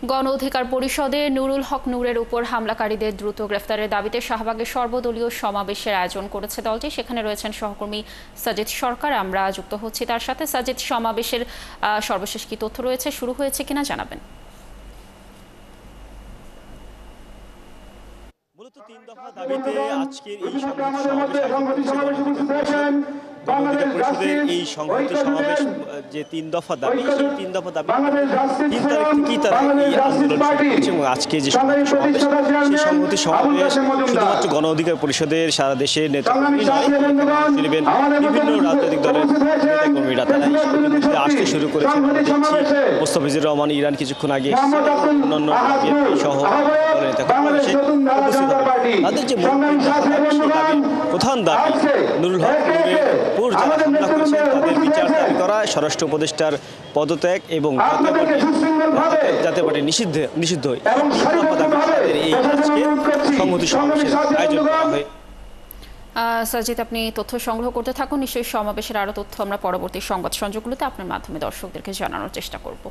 গণ অধিকার পরিষদে নুরুল হক নূরের উপর হামলাকারীদের দ্রুত গ্রেফতারের দাবিতে শাহবাগের সর্বদলীয় সমাবেশের আয়োজন করেছে দলটি। সেখানে রয়েছেন সহকর্মী সাজিদ সরকার, আমরা যুক্ত হচ্ছি তার সাথে। সাজিদ, সমাবেশের সর্বশেষ কি তথ্য রয়েছে, শুরু হয়েছে কিনা জানাবেন। মূলত ৩ দফা দাবিতে আজকের এই সংহতি সমাবেশ আয়োজন করেছে গণ অধিকার পরিষদের এই সংহতি সমাবেশ। যে ৩ দফা দাবি, সেই ৩ দফা দাবি ৩ তারিখ থেকেই তারা এই আন্দোলন শুরু করেছে এবং আজকে যে সংহতি সমাবেশ, সেই সংহতি সমাবেশ শুধুমাত্র গণ অধিকার পরিষদের সারা দেশের নেতাকর্মী নয়, নেবেন বিভিন্ন রাজনৈতিক দলের নেতাকর্মীরা। তারা ইতিমধ্যে আসতে শুরু করেছে। মোস্তাফিজুর রহমান ইরান কিছুক্ষণ আগে অন্যান্য সহ দলের নেতাকর্মীরা উপস্থিত হবে। তাদের যে প্রধান দাবি নুরুল হক নূরের উপর যারা হামলা করেছেন তাদের বিচার দাবি করা, স্বরাষ্ট্র উপদেষ্টার পদত্যাগ এবং জাতীয় পার্টি নিষিদ্ধ এই আজকে সংহতি সমাবেশের আয়োজন করা হয়। সাজিদ, আপনি তথ্য সংগ্রহ করতে থাকুন। নিশ্চয়ই সমাবেশের আরও তথ্য আমরা পরবর্তী সংবাদ সংযোগগুলোতে আপনার মাধ্যমে দর্শকদেরকে জানানোর চেষ্টা করব।